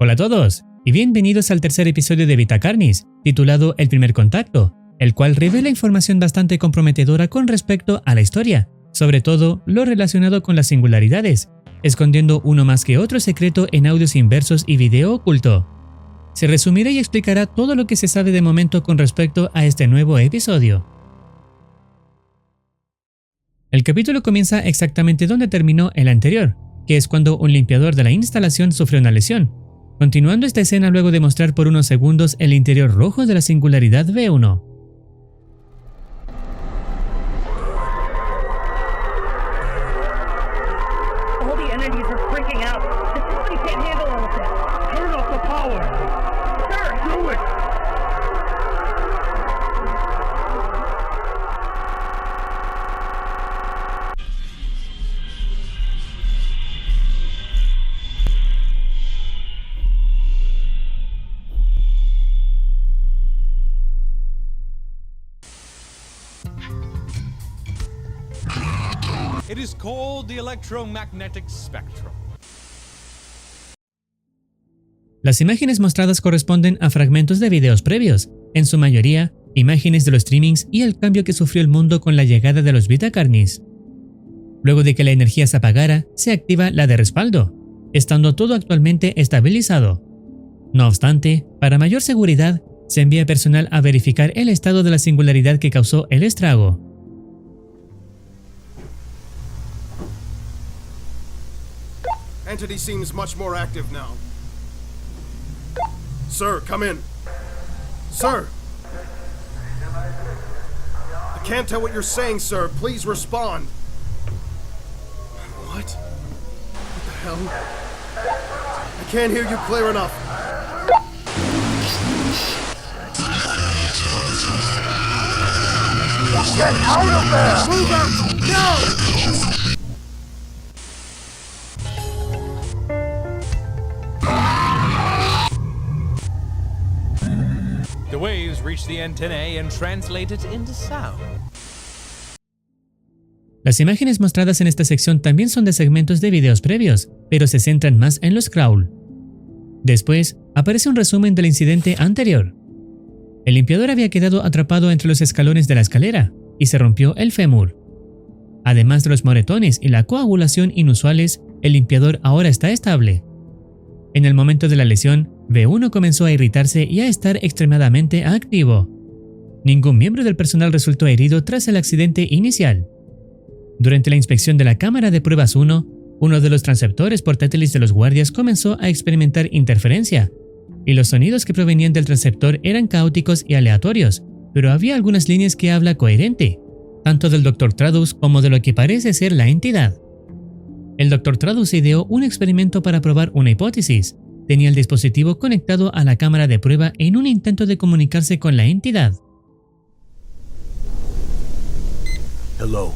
Hola a todos y bienvenidos al tercer episodio de Vita Carnis, titulado El primer contacto, el cual revela información bastante comprometedora con respecto a la historia, sobre todo lo relacionado con las singularidades, escondiendo uno más que otro secreto en audios inversos y video oculto. Se resumirá y explicará todo lo que se sabe de momento con respecto a este nuevo episodio. El capítulo comienza exactamente donde terminó el anterior, que es cuando un limpiador de la instalación sufrió una lesión, continuando esta escena luego de mostrar por unos segundos el interior rojo de la singularidad V1. It is called the electromagnetic spectrum. Las imágenes mostradas corresponden a fragmentos de videos previos, en su mayoría, imágenes de los streamings y el cambio que sufrió el mundo con la llegada de los Vita Carnis. Luego de que la energía se apagara, se activa la de respaldo, estando todo actualmente estabilizado. No obstante, para mayor seguridad, se envía personal a verificar el estado de la singularidad que causó el estrago. Entity seems much more active now. Sir, come in. Sir! I can't tell what you're saying, sir. Please respond. What? What the hell? I can't hear you clear enough. Get out of there! Move out! No! The waves reach the antennae and translate it into sound. Las imágenes mostradas en esta sección también son de segmentos de videos previos, pero se centran más en los crawl. Después, aparece un resumen del incidente anterior. El limpiador había quedado atrapado entre los escalones de la escalera y se rompió el fémur. Además de los moretones y la coagulación inusuales, el limpiador ahora está estable. En el momento de la lesión, V1 comenzó a irritarse y a estar extremadamente activo. Ningún miembro del personal resultó herido tras el accidente inicial. Durante la inspección de la cámara de pruebas 1, uno de los transceptores portátiles de los guardias comenzó a experimentar interferencia, y los sonidos que provenían del transceptor eran caóticos y aleatorios, pero había algunas líneas que habla coherente, tanto del Dr. Tradus como de lo que parece ser la entidad. El Dr. Tradus ideó un experimento para probar una hipótesis. Tenía el dispositivo conectado a la cámara de prueba en un intento de comunicarse con la entidad. Hello.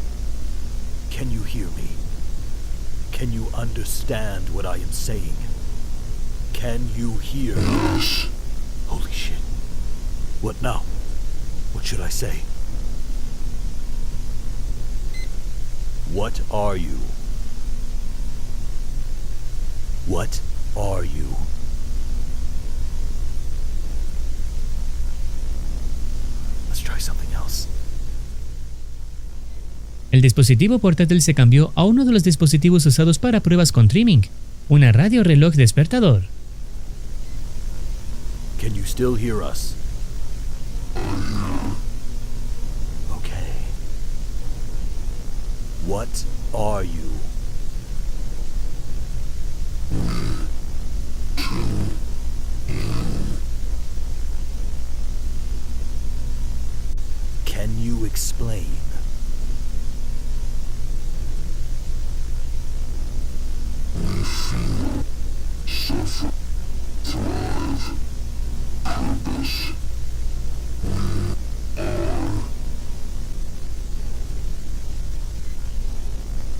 Can you hear me? Can you understand what I am saying? Can you hear? Yes. Holy shit. What now? What should I say? What are you? What are you? Let's try something else. El dispositivo portátil se cambió a uno de los dispositivos usados para pruebas con trimming, una radio reloj despertador. Can you still hear us? Okay. What are you? Can you explain?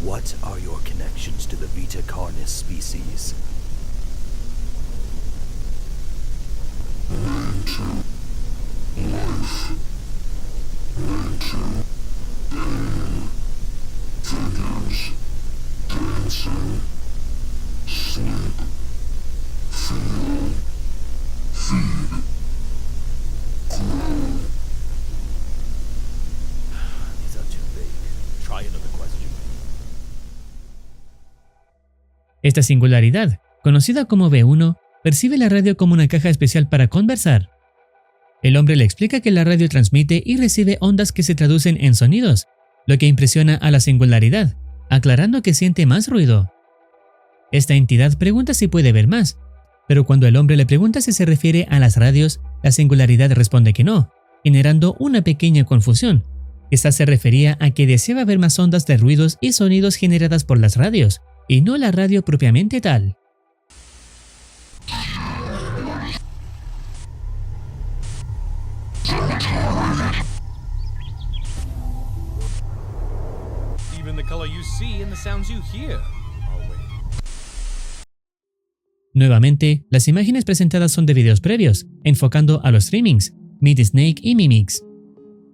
What are your connections to the Vita Carnis species? Dancing, sleep, food, Esta singularidad, conocida como B1, percibe la radio como una caja especial para conversar. El hombre le explica que la radio transmite y recibe ondas que se traducen en sonidos, lo que impresiona a la singularidad, aclarando que siente más ruido. Esta entidad pregunta si puede ver más, pero cuando el hombre le pregunta si se refiere a las radios, la singularidad responde que no, generando una pequeña confusión. Esta se refería a que deseaba ver más ondas de ruidos y sonidos generadas por las radios, y no la radio propiamente tal. Even the color you see and the sounds you hear are waves. Nuevamente, las imágenes presentadas son de videos previos, enfocando a los streamings, Meet Snake y Mimix.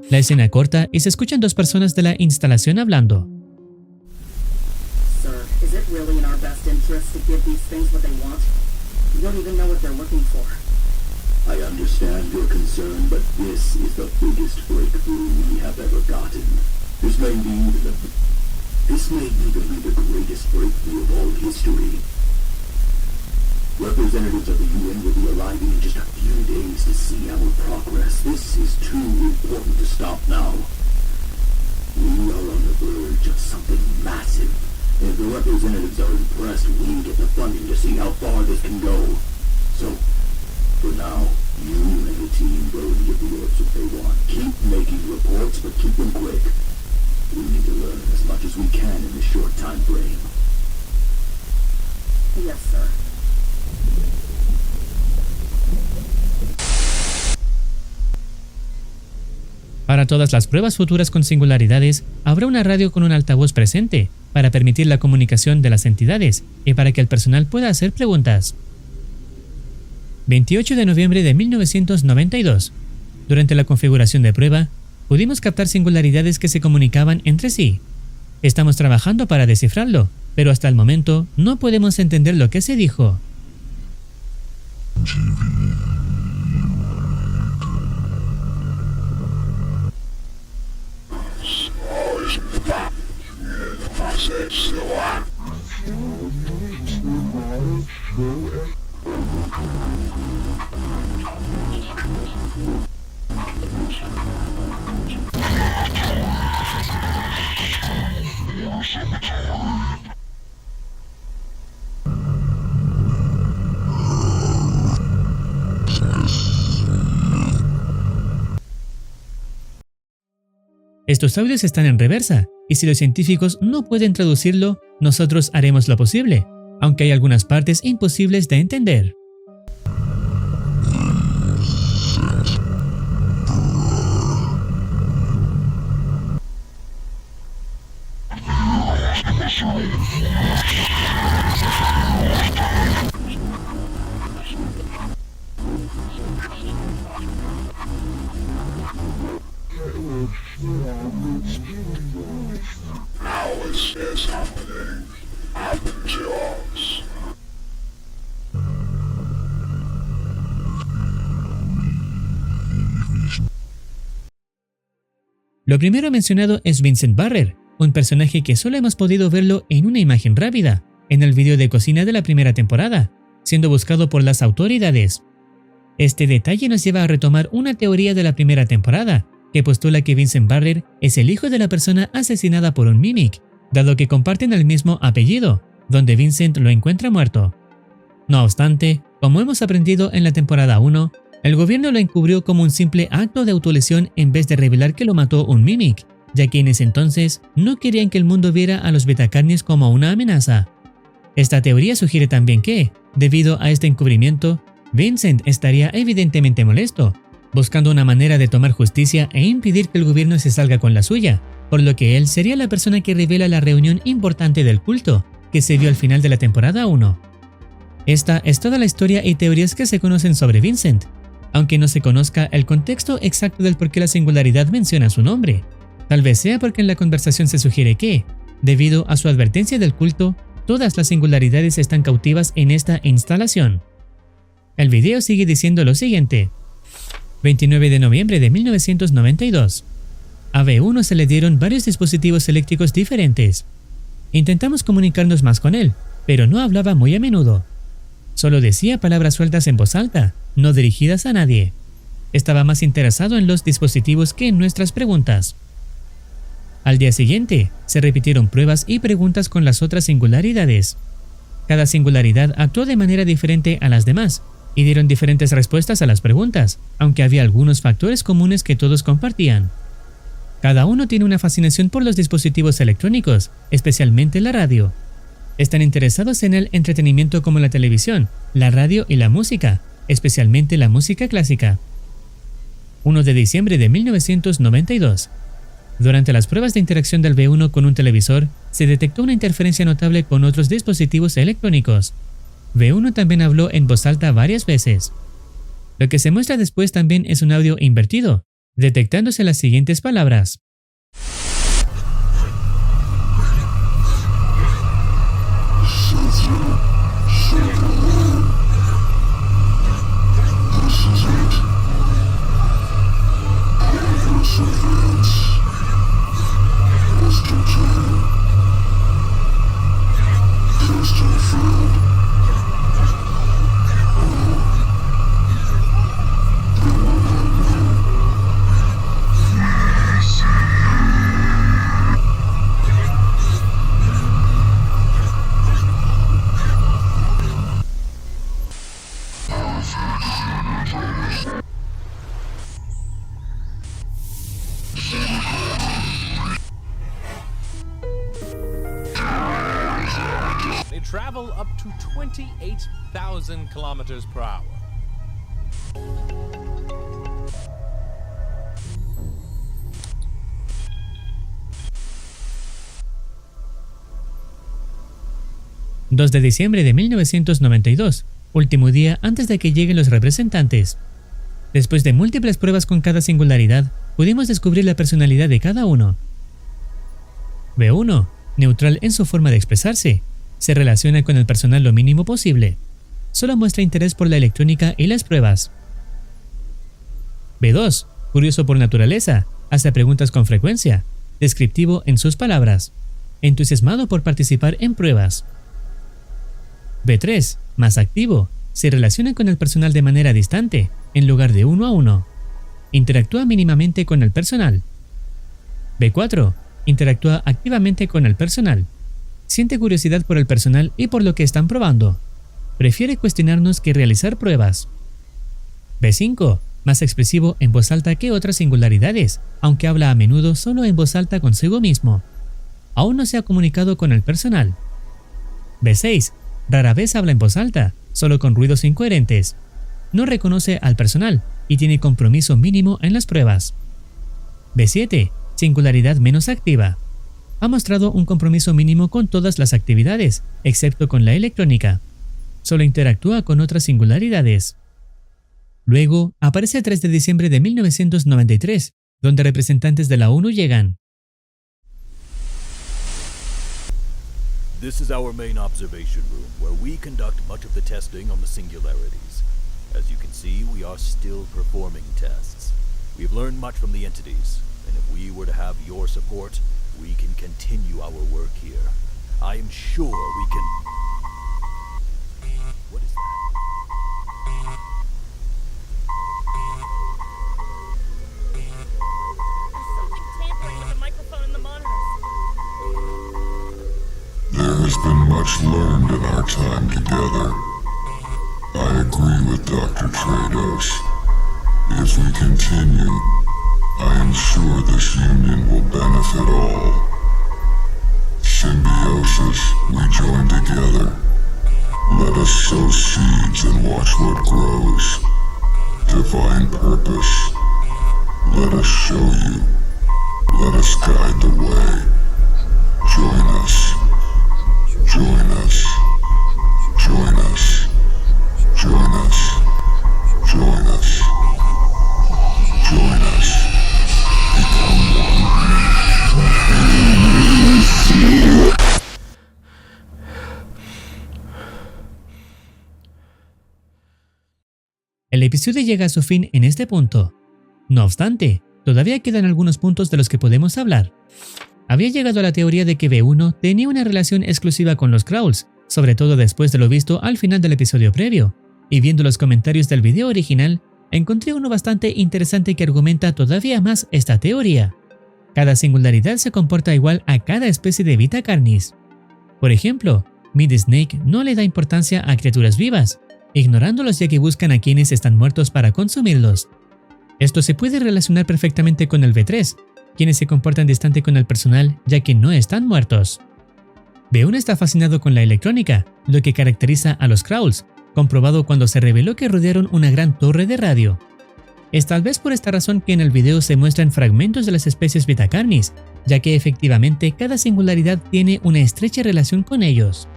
La escena corta y se escuchan dos personas de la instalación hablando. Sir, is it really in our best interest to give these things what they want? We don't even know what they're looking for. I understand your concern, but this is the biggest breakthrough we have ever gotten. This may even be the greatest breakthrough of all history. Representatives of the UN will be arriving in just a few days to see our progress. This is too important to stop now. We are on the verge of something massive. If the representatives are impressed, we get the funding to see how far this can go. So, for now, you and the team go and give the orders if they want. Keep making reports, but keep them quick. We need to learn as much as we can in this short time frame. Yes, sir. Para todas las pruebas futuras con singularidades, habrá una radio con un altavoz presente para permitir la comunicación de las entidades y para que el personal pueda hacer preguntas. 28 de noviembre de 1992. Durante la configuración de prueba, pudimos captar singularidades que se comunicaban entre sí. Estamos trabajando para descifrarlo, pero hasta el momento no podemos entender lo que se dijo. Estos audios están en reversa, y si los científicos no pueden traducirlo, nosotros haremos lo posible, aunque hay algunas partes imposibles de entender. Lo primero mencionado es Vincent Barrer, un personaje que solo hemos podido verlo en una imagen rápida, en el video de cocina de la primera temporada, siendo buscado por las autoridades. Este detalle nos lleva a retomar una teoría de la primera temporada, que postula que Vincent Barrer es el hijo de la persona asesinada por un Mimic, dado que comparten el mismo apellido, donde Vincent lo encuentra muerto. No obstante, como hemos aprendido en la temporada 1, el gobierno lo encubrió como un simple acto de autolesión en vez de revelar que lo mató un Mimic, ya que en ese entonces no querían que el mundo viera a los Betacarnis como una amenaza. Esta teoría sugiere también que, debido a este encubrimiento, Vincent estaría evidentemente molesto, buscando una manera de tomar justicia e impedir que el gobierno se salga con la suya, por lo que él sería la persona que revela la reunión importante del culto, que se vio al final de la temporada 1. Esta es toda la historia y teorías que se conocen sobre Vincent, aunque no se conozca el contexto exacto del por qué la singularidad menciona su nombre. Tal vez sea porque en la conversación se sugiere que, debido a su advertencia del culto, todas las singularidades están cautivas en esta instalación. El video sigue diciendo lo siguiente. 29 de noviembre de 1992. A B1 se le dieron varios dispositivos eléctricos diferentes. Intentamos comunicarnos más con él, pero no hablaba muy a menudo. Solo decía palabras sueltas en voz alta, no dirigidas a nadie. Estaba más interesado en los dispositivos que en nuestras preguntas. Al día siguiente, se repitieron pruebas y preguntas con las otras singularidades. Cada singularidad actuó de manera diferente a las demás y dieron diferentes respuestas a las preguntas, aunque había algunos factores comunes que todos compartían. Cada uno tiene una fascinación por los dispositivos electrónicos, especialmente la radio. Están interesados en el entretenimiento como la televisión, la radio y la música, especialmente la música clásica. 1 de diciembre de 1992. Durante las pruebas de interacción del V1 con un televisor, se detectó una interferencia notable con otros dispositivos electrónicos. V1 también habló en voz alta varias veces. Lo que se muestra después también es un audio invertido, detectándose las siguientes palabras. They travel up to 28,000 kilometers per hour. ...2 de diciembre de 1992, último día antes de que lleguen los representantes. Después de múltiples pruebas con cada singularidad, pudimos descubrir la personalidad de cada uno. V1, neutral en su forma de expresarse, se relaciona con el personal lo mínimo posible. Solo muestra interés por la electrónica y las pruebas. V2, curioso por naturaleza, hace preguntas con frecuencia, descriptivo en sus palabras, entusiasmado por participar en pruebas. V3, más activo, se relaciona con el personal de manera distante, en lugar de uno a uno. Interactúa mínimamente con el personal. V4, interactúa activamente con el personal. Siente curiosidad por el personal y por lo que están probando. Prefiere cuestionarnos que realizar pruebas. V5, más expresivo en voz alta que otras singularidades, aunque habla a menudo solo en voz alta consigo mismo. Aún no se ha comunicado con el personal. V6, rara vez habla en voz alta, solo con ruidos incoherentes. No reconoce al personal y tiene compromiso mínimo en las pruebas. V7, singularidad menos activa. Ha mostrado un compromiso mínimo con todas las actividades, excepto con la electrónica. Solo interactúa con otras singularidades. Luego, aparece el 3 de diciembre de 1993, donde representantes de la ONU llegan. This is our main observation room, where we conduct much of the testing on the singularities. As you can see, we are still performing tests. We have learned much from the entities, and if we were to have your support, we can continue our work here. I am sure we can... What is that? Something tampering with the microphone and the monitors. There has been much learned in our time together. I agree with Dr. Trados. If we continue, I am sure this union will benefit all. Symbiosis, we join together. Let us sow seeds and watch what grows. Divine purpose. Let us show you. Let us guide the way. Join us. Join us. Join us. Join us. Join us. Join us. Become one. El episodio llega a su fin en este punto. No obstante, todavía quedan algunos puntos de los que podemos hablar. Había llegado a la teoría de que V1 tenía una relación exclusiva con los Skrulls sobre todo después de lo visto al final del episodio previo, y viendo los comentarios del video original, encontré uno bastante interesante que argumenta todavía más esta teoría. Cada singularidad se comporta igual a cada especie de Vita Carnis. Por ejemplo, Mid Snake no le da importancia a criaturas vivas, ignorándolos ya que buscan a quienes están muertos para consumirlos. Esto se puede relacionar perfectamente con el V3, quienes se comportan distante con el personal ya que no están muertos. Beun está fascinado con la electrónica, lo que caracteriza a los Krauls, comprobado cuando se reveló que rodearon una gran torre de radio. Es tal vez por esta razón que en el video se muestran fragmentos de las especies Vita Carnis, ya que efectivamente cada singularidad tiene una estrecha relación con ellos.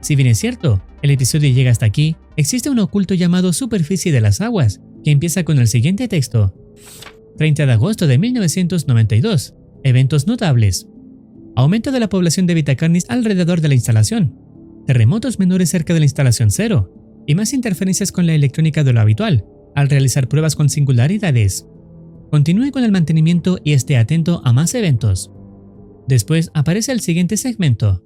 Si bien es cierto, el episodio llega hasta aquí, existe un oculto llamado Superficie de las Aguas, que empieza con el siguiente texto. 30 de agosto de 1992. Eventos notables. Aumento de la población de Vita Carnis alrededor de la instalación. Terremotos menores cerca de la instalación 0. Y más interferencias con la electrónica de lo habitual, al realizar pruebas con singularidades. Continúe con el mantenimiento y esté atento a más eventos. Después aparece el siguiente segmento.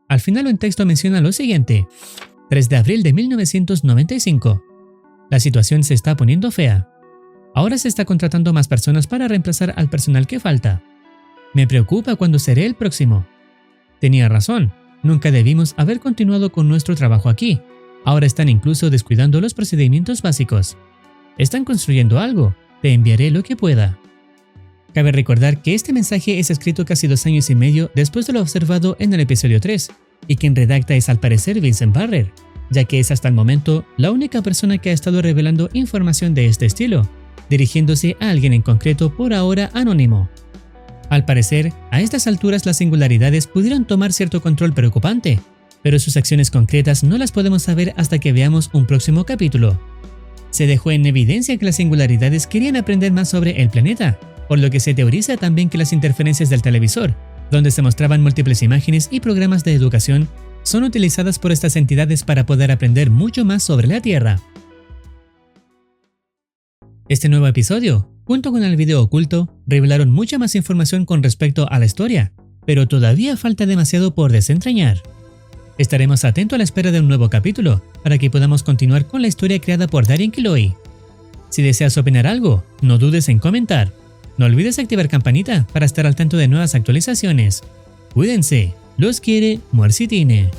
Al final un texto menciona lo siguiente. 3 de abril de 1995. La situación se está poniendo fea. Ahora se está contratando más personas para reemplazar al personal que falta. Me preocupa cuándo seré el próximo. Tenía razón, nunca debimos haber continuado con nuestro trabajo aquí. Ahora están incluso descuidando los procedimientos básicos. Están construyendo algo, te enviaré lo que pueda. Cabe recordar que este mensaje es escrito casi 2 años y medio después de lo observado en el episodio 3, y quien redacta es al parecer Vincent Barrer, ya que es hasta el momento la única persona que ha estado revelando información de este estilo, dirigiéndose a alguien en concreto por ahora anónimo. Al parecer, a estas alturas las singularidades pudieron tomar cierto control preocupante, pero sus acciones concretas no las podemos saber hasta que veamos un próximo capítulo. Se dejó en evidencia que las singularidades querían aprender más sobre el planeta, por lo que se teoriza también que las interferencias del televisor, donde se mostraban múltiples imágenes y programas de educación, son utilizadas por estas entidades para poder aprender mucho más sobre la Tierra. Este nuevo episodio, junto con el video oculto, revelaron mucha más información con respecto a la historia, pero todavía falta demasiado por desentrañar. Estaremos atentos a la espera de un nuevo capítulo, para que podamos continuar con la historia creada por Darian Killoy. Si deseas opinar algo, no dudes en comentar. No olvides activar campanita para estar al tanto de nuevas actualizaciones. Cuídense, los quiere Muercitine.